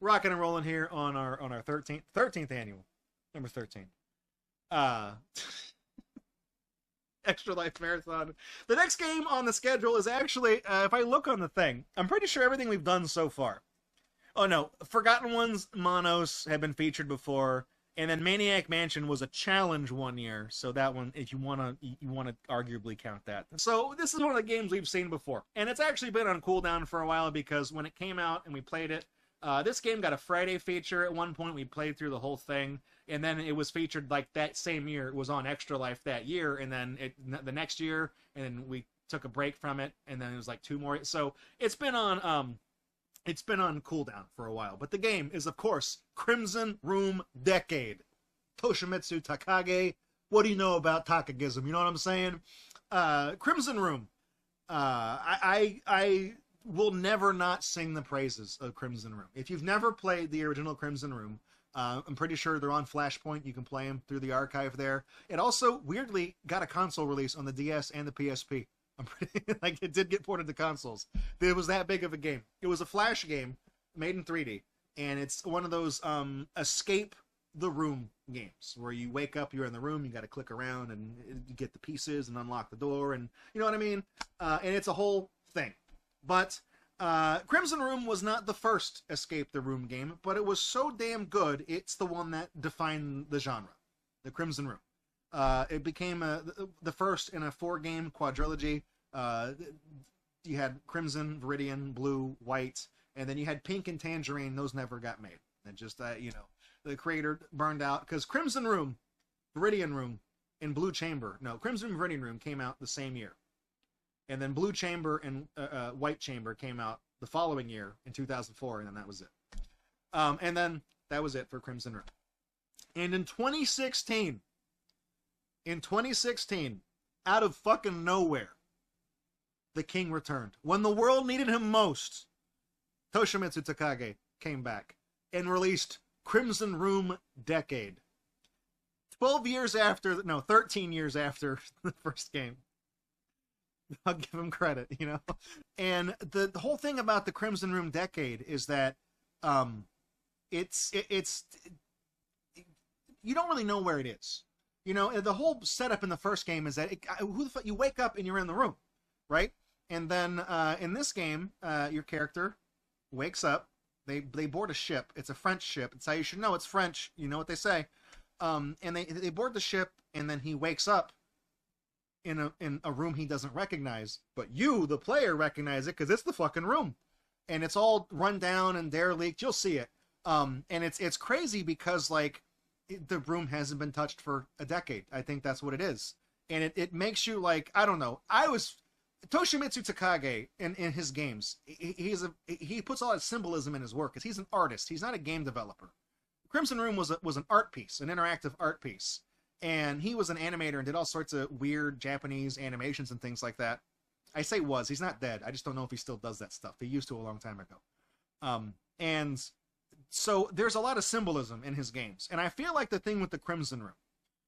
Rocking and rolling here on our 13th annual, number 13. Uh Extra Life Marathon. The next game on the schedule is actually, if I look on the thing, I'm pretty sure everything we've done so far. Oh no, Forgotten Ones, Monos have been featured before, and then Maniac Mansion was a challenge one year, so that one, if you wanna arguably count that. So this is one of the games we've seen before, and it's actually been on cooldown for a while because when it came out and we played it, this game got a Friday feature at one point. We played through the whole thing, and then it was featured like that same year. It was on Extra Life that year, and then the next year, and then we took a break from it, and then it was like two more. So it's been on cooldown for a while. But the game is, of course, Crimson Room Decade. Toshimitsu Takagi. What do you know about Takagism? You know what I'm saying? Crimson Room. I will never not sing the praises of Crimson Room. If you've never played the original Crimson Room, I'm pretty sure they're on Flashpoint. You can play them through the archive there. It also, weirdly, got a console release on the DS and the PSP. I'm pretty, like, it did get ported to consoles. It was that big of a game. It was a Flash game made in 3D, and it's one of those escape the room games where you wake up, you're in the room, you got to click around and you get the pieces and unlock the door, and you know what I mean? And it's a whole thing. But Crimson Room was not the first escape the room game, but it was so damn good, it's the one that defined the genre, the Crimson Room. It became the first in a 4-game quadrilogy. You had Crimson, Viridian, Blue, White, and then you had Pink and Tangerine. Those never got made. And just, the creator burned out. Because Crimson Room, Viridian Room, and Blue Chamber. No, Crimson and Viridian Room came out the same year. And then Blue Chamber and White Chamber came out the following year in 2004, and then that was it. And then that was it for Crimson Room. And in 2016, out of fucking nowhere, the king returned. When the world needed him most, Toshimitsu Takagi came back and released Crimson Room Decade. 13 years after the first game. I'll give him credit, you know? And the whole thing about the Crimson Room Decade is that it's you don't really know where it is. You know, the whole setup in the first game is that you wake up and you're in the room, right? And then in this game, your character wakes up. They board a ship. It's a French ship. It's how you should know it's French. You know what they say. And they board the ship, and then he wakes up in a room he doesn't recognize. But you, the player, recognize it because it's the fucking room, and it's all run down and derelict. You'll see it. And it's crazy because like the room hasn't been touched for a decade. I think that's what it is. And it makes you like, I don't know. Toshimitsu Takagi in his games, he puts all that symbolism in his work because he's an artist. He's not a game developer. Crimson Room was an art piece, an interactive art piece. And he was an animator and did all sorts of weird Japanese animations and things like that. I say was, he's not dead. I just don't know if he still does that stuff. He used to a long time ago. And so there's a lot of symbolism in his games. And I feel like the thing with the Crimson Room,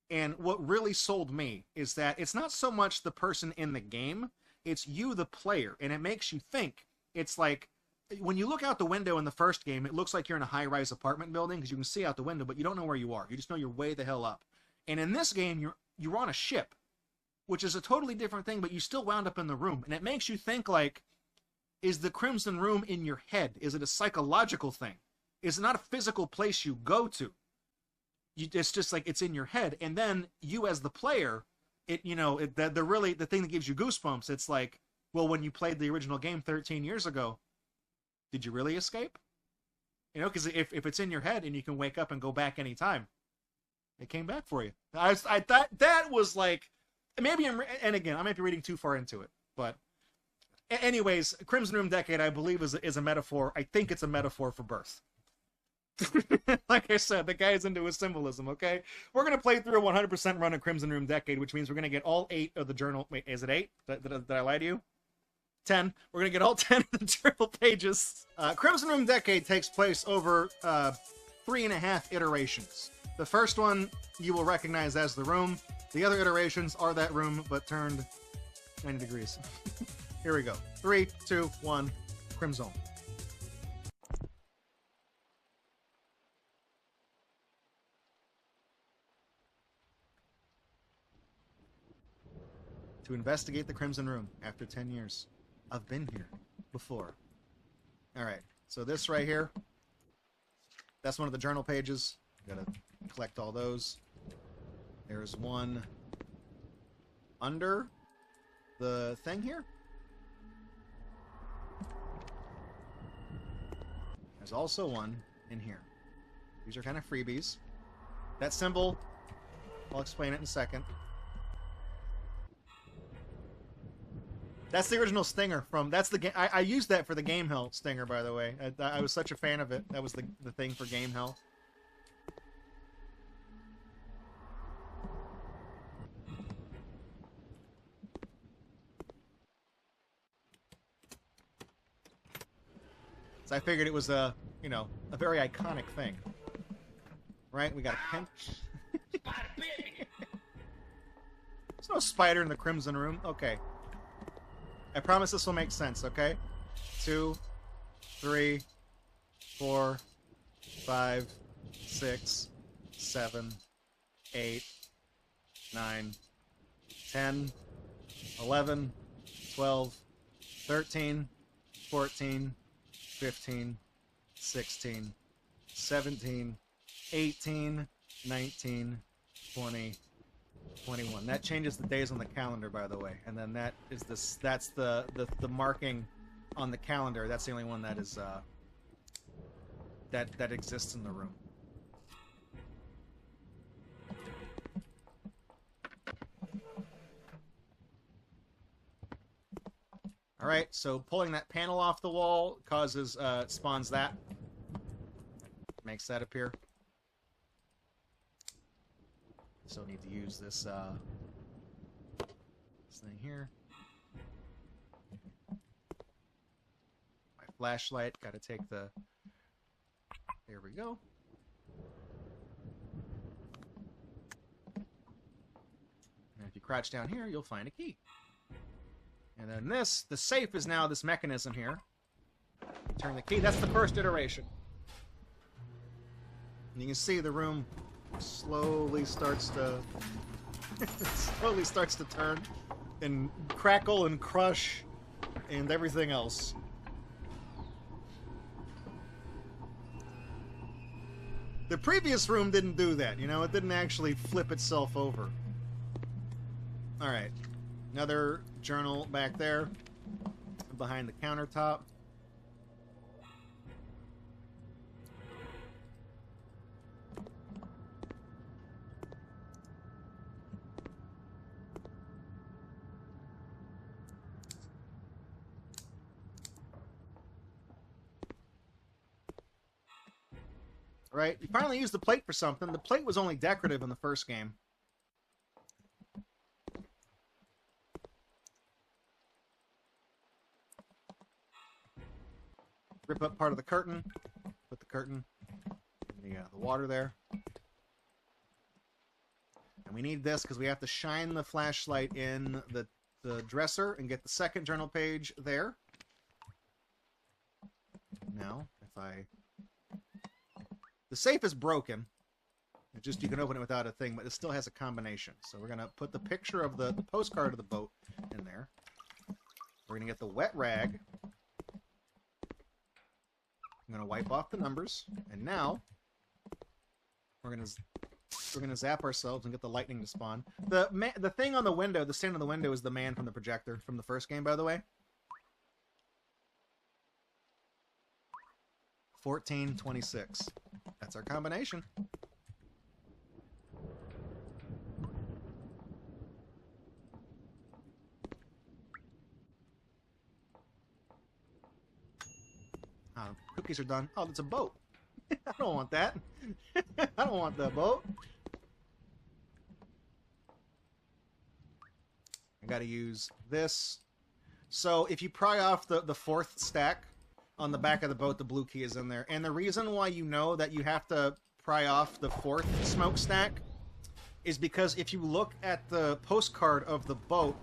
and what really sold me, is that it's not so much the person in the game, it's you, the player. And it makes you think. It's like, when you look out the window in the first game, it looks like you're in a high-rise apartment building because you can see out the window, but you don't know where you are. You just know you're way the hell up. And in this game, you're on a ship, which is a totally different thing, but you still wound up in the room. And it makes you think, like, is the Crimson Room in your head? Is it a psychological thing? Is it not a physical place you go to? It's just like it's in your head. And then you as the player, the thing that gives you goosebumps, it's like, well, when you played the original game 13 years ago, did you really escape? You know, because if it's in your head and you can wake up and go back anytime, it came back for you. I thought that was like, maybe and again, I might be reading too far into it, but anyways, Crimson Room Decade, I believe, is a metaphor. I think it's a metaphor for birth. Like I said, the guy's into his symbolism, okay? We're going to play through a 100% run of Crimson Room Decade, which means we're going to get all 8 of the journal. Wait, is it 8? Did I lie to you? 10. We're going to get all 10 of the journal pages. Crimson Room Decade takes place over 3.5 iterations. The first one you will recognize as the room. The other iterations are that room, but turned 90 degrees. Here we go. 3, 2, 1, Crimson. to investigate the Crimson Room after 10 years. I've been here before. Alright, so this right here, that's one of the journal pages. Gotta collect all those. There's one under the thing here. There's also one in here. These are kind of freebies. That symbol, I'll explain it in a second. That's the original stinger from... That's the game. I used that for the Game Hell stinger, by the way. I was such a fan of it. That was the thing for Game Hell. So I figured it was a, you know, a very iconic thing. Right? We got a pinch. There's no spider in the Crimson Room. Okay. I promise this will make sense, okay? 2, 3, 4, 5, 6, 7, 8, 9, 10, 11, 12, 13, 14, 15, 16, 17, 18, 19, 20, 21. That changes the days on the calendar, by the way. And then that is that's the marking on the calendar. That's the only one that is that exists in the room. All right, so pulling that panel off the wall causes spawns that. Makes that appear. So need to use this this thing here. My flashlight, gotta take the... There we go. And if you crouch down here, you'll find a key. And then this, the safe is now this mechanism here. Turn the key, that's the first iteration. And you can see the room slowly starts to turn and crackle and crush and everything else. The previous room didn't do that, you know, it didn't actually flip itself over. Alright, another journal back there behind the countertop. Right? You finally used the plate for something. The plate was only decorative in the first game. Rip up part of the curtain. Put the curtain in the water there. And we need this because we have to shine the flashlight in the dresser and get the second journal page there. Now, if I... The safe is broken. It just, you can open it without a thing, but it still has a combination. So we're going to put the picture of the postcard of the boat in there. We're going to get the wet rag. I'm going to wipe off the numbers. And now, we're going to zap ourselves and get the lightning to spawn. The thing on the window, the stand on the window is the man from the projector from the first game, by the way. 1426. That's our combination. Cookies are done. Oh, it's a boat. I don't want that. I don't want the boat. I gotta use this. So if you pry off the fourth stack on the back of the boat, the blue key is in there. And the reason why you know that you have to pry off the fourth smokestack is because if you look at the postcard of the boat,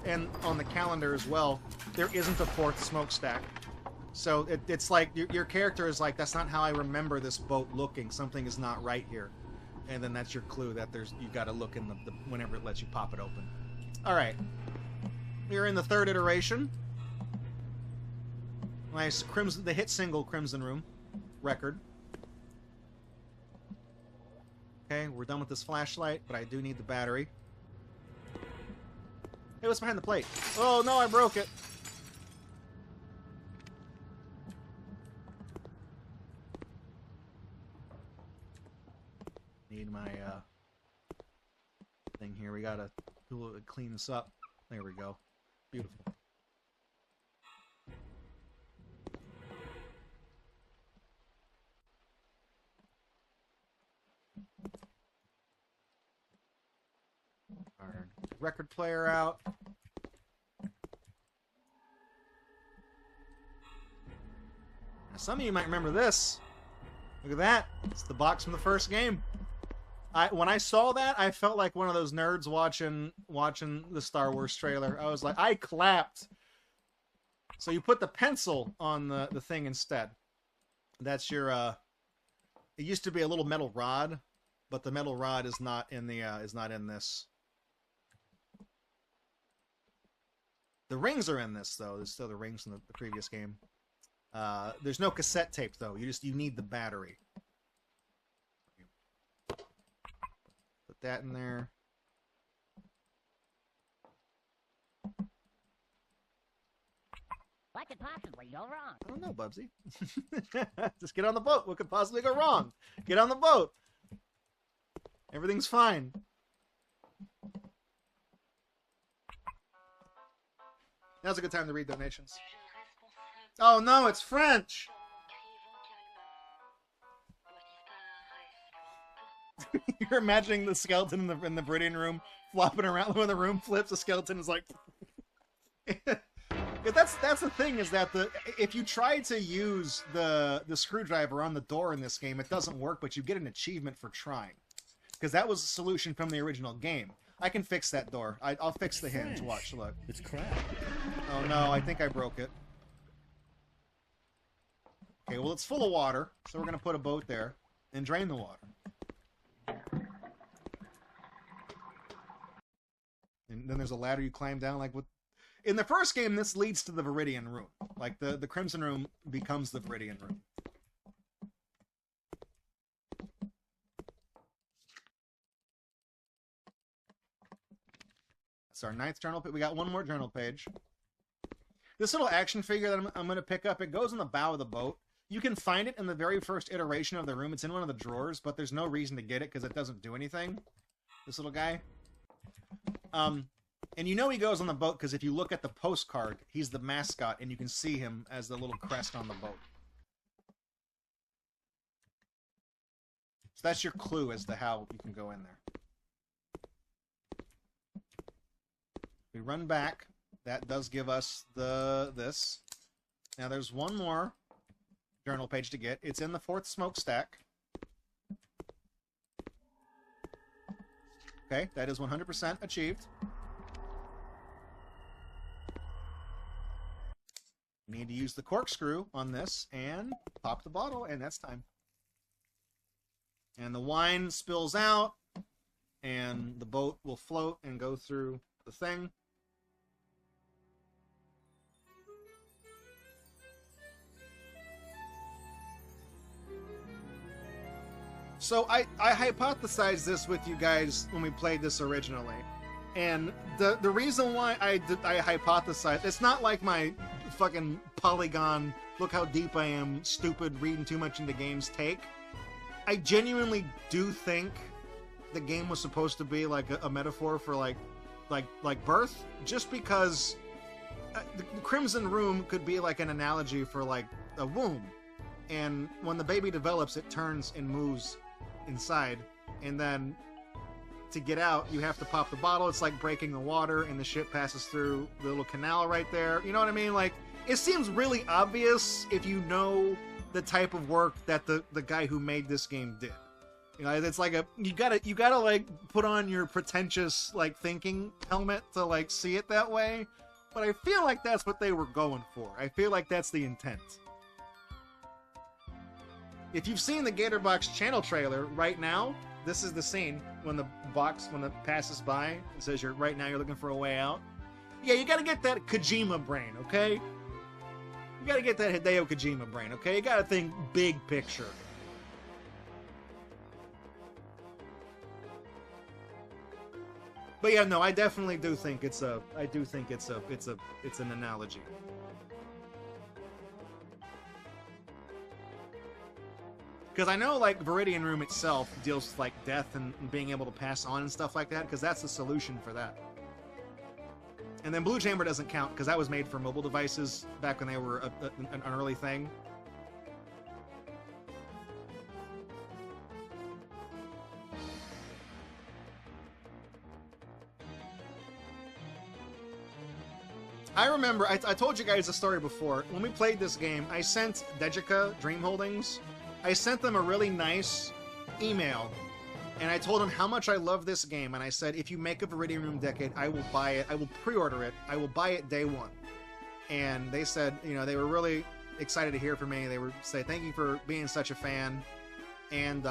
and on the calendar as well, there isn't a fourth smokestack. So it's like your character is like, that's not how I remember this boat looking. Something is not right here. And then that's your clue that you got to look in the whenever it lets you pop it open. All right. We are in the third iteration. Nice Crimson, the hit single Crimson Room record. Okay, we're done with this flashlight, but I do need the battery. Hey, what's behind the plate? Oh no, I broke it. Need my thing here. We gotta clean this up. There we go. Beautiful. Our record player out. Now, some of you might remember this. Look at that. It's the box from the first game. When I saw that, I felt like one of those nerds watching the Star Wars trailer. I was like, I clapped. So you put the pencil on the thing instead. That's your it used to be a little metal rod, but the metal rod is not in the is not in this. The rings are in this though. There's still the rings from the previous game. There's no cassette tape though. You need the battery. Put that in there. What could possibly go wrong? I don't know, Bubsy. Just get on the boat. What could possibly go wrong? Get on the boat. Everything's fine. Now's a good time to read donations. Oh no, it's French! You're imagining the skeleton in the Viridian Room flopping around when the room flips. The skeleton is like... That's the thing, is that if you try to use the screwdriver on the door in this game, it doesn't work, but you get an achievement for trying. Because that was a solution from the original game. I can fix that door. I'll fix the hinge. Watch, look. It's cracked. Oh no, I think I broke it. Okay, well it's full of water, so we're going to put a boat there and drain the water. And then there's a ladder you climb down, like with... In the first game, this leads to the Viridian Room. Like, the Crimson Room becomes the Viridian Room. That's our 9th journal page. We got one more journal page. This little action figure that I'm going to pick up, it goes on the bow of the boat. You can find it in the very first iteration of the room. It's in one of the drawers, but there's no reason to get it because it doesn't do anything. This little guy. And you know he goes on the boat because if you look at the postcard, he's the mascot, and you can see him as the little crest on the boat. So that's your clue as to how you can go in there. We run back. That does give us this. Now there's one more journal page to get. It's in the 4th smokestack. Okay, that is 100% achieved. You need to use the corkscrew on this and pop the bottle, and that's time. And the wine spills out, and the boat will float and go through the thing. So I hypothesized this with you guys when we played this originally. And the reason why I hypothesized, it's not like my fucking Polygon, look how deep I am, stupid, reading too much into games take. I genuinely do think the game was supposed to be like a metaphor for like birth, just because the Crimson Room could be like an analogy for like a womb. And when the baby develops, it turns and moves inside, and then to get out, you have to pop the bottle. It's like breaking the water, and the ship passes through the little canal right there. You know what I mean? Like, it seems really obvious if you know the type of work that the guy who made this game did. You know, it's like you gotta like put on your pretentious like thinking helmet to like see it that way. But I feel like that's what they were going for. I feel like that's the intent. If you've seen the Gatorbox channel trailer right now, this is the scene when the box, when it passes by, it says right now you're looking for a way out. Yeah, you gotta get that Kojima brain, okay? You gotta get that Hideo Kojima brain, okay? You gotta think big picture. But yeah, no, I definitely do think it's an analogy. Because I know, like, Viridian Room itself deals with, like, death and being able to pass on and stuff like that, because that's the solution for that. And then Blue Chamber doesn't count, because that was made for mobile devices back when they were an early thing. I remember, I told you guys a story before. When we played this game, I sent Dejika Dream Holdings, I sent them a really nice email, and I told them how much I love this game, and I said, if you make a Viridian Room Decade, I will buy it, I will pre-order it, I will buy it day one. And they said, you know, they were really excited to hear from me. They were say, thank you for being such a fan. And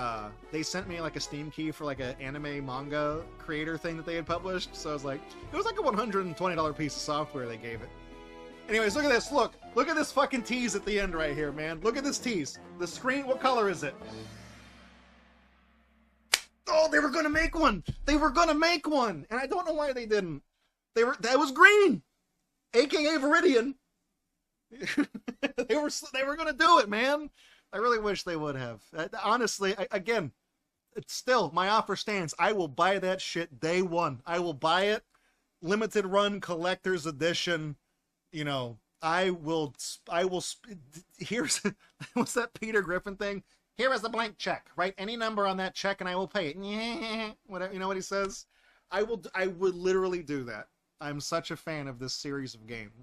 they sent me like a Steam key for like an anime manga creator thing that they had published. So I was like, it was like a $120 piece of software they gave it. Anyways, look at this. Look at this fucking tease at the end right here, man. Look at this tease. The screen, what color is it? Oh, they were gonna make one. They were gonna make one, and I don't know why they didn't. That was green, aka Viridian. they were gonna do it, man. I really wish they would have. Honestly, again, it's still, my offer stands. I will buy that shit day one. I will buy it, limited run, collector's edition. You know, I will. Here's what's that Peter Griffin thing? Here is the blank check. Write any number on that check, and I will pay it. Whatever, you know what he says? I would literally do that. I'm such a fan of this series of games.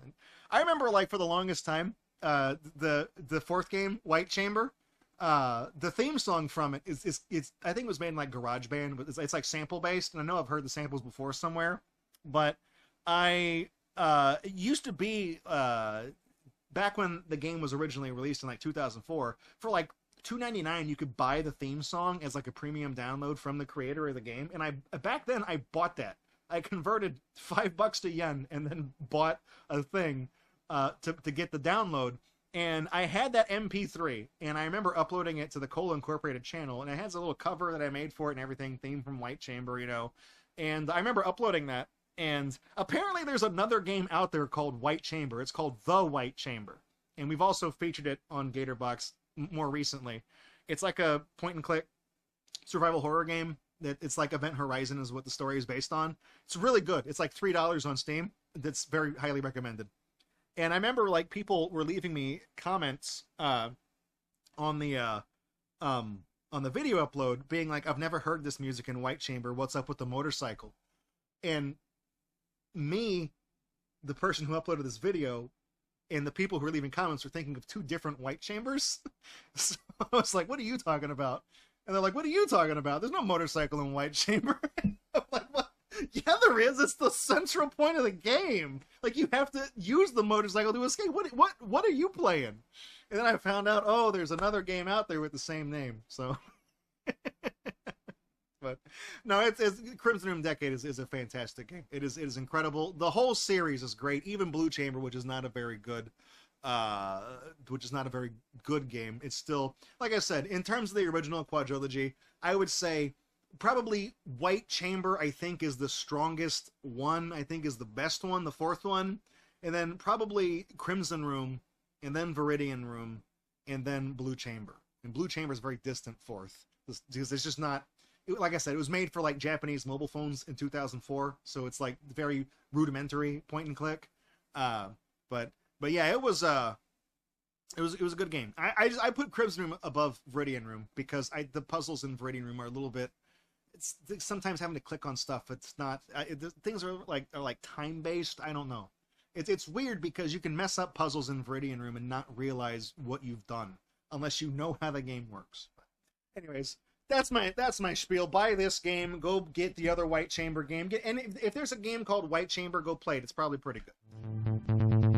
I remember, like, for the longest time, the fourth game, White Chamber, the theme song from it is I think it was made in like GarageBand, but it's like sample based, and I know I've heard the samples before somewhere, but it used to be back when the game was originally released in like 2004, for like $2.99 you could buy the theme song as like a premium download from the creator of the game, and back then I bought that. I converted $5 to yen and then bought a thing to get the download, and I had that MP3, and I remember uploading it to the Cola Incorporated channel, and it has a little cover that I made for it and everything, theme from White Chamber, you know, and I remember uploading that, and apparently there's another game out there called White Chamber. It's called The White Chamber, and we've also featured it on Gatorbox more recently. It's like a point-and-click survival horror game. It's like Event Horizon is what the story is based on. It's really good. It's like $3 on Steam. That's very highly recommended. And I remember, like, people were leaving me comments on the video upload, being like, "I've never heard this music in White Chamber. What's up with the motorcycle?" And me, the person who uploaded this video, and the people who were leaving comments were thinking of two different White Chambers. So I was like, "What are you talking about?" And they're like, "What are you talking about? There's no motorcycle in White Chamber." I'm like, "What? Yeah, there is. It's the central point of the game. Like, you have to use the motorcycle to escape. What are you playing?" And then I found out, oh, there's another game out there with the same name. So, but no, it's Crimson Room Decade is a fantastic game. It is incredible. The whole series is great. Even Blue Chamber, which is not a very good game. It's still, like I said, in terms of the original quadrilogy, I would say probably White Chamber, I think, is the strongest one. I think is the best one, the fourth one. And then probably Crimson Room, and then Viridian Room, and then Blue Chamber. And Blue Chamber is very distant fourth, because it's just not, like I said, it was made for like Japanese mobile phones in 2004, so it's like very rudimentary point and click. But yeah, it was a good game. I put Crimson Room above Viridian Room because the puzzles in Viridian Room are a little bit. It's sometimes having to click on stuff. It's not. Things are like time based. I don't know. It's weird because you can mess up puzzles in Viridian Room and not realize what you've done unless you know how the game works. But anyways, that's my spiel. Buy this game. Go get the other White Chamber game. And if there's a game called White Chamber, go play it. It's probably pretty good.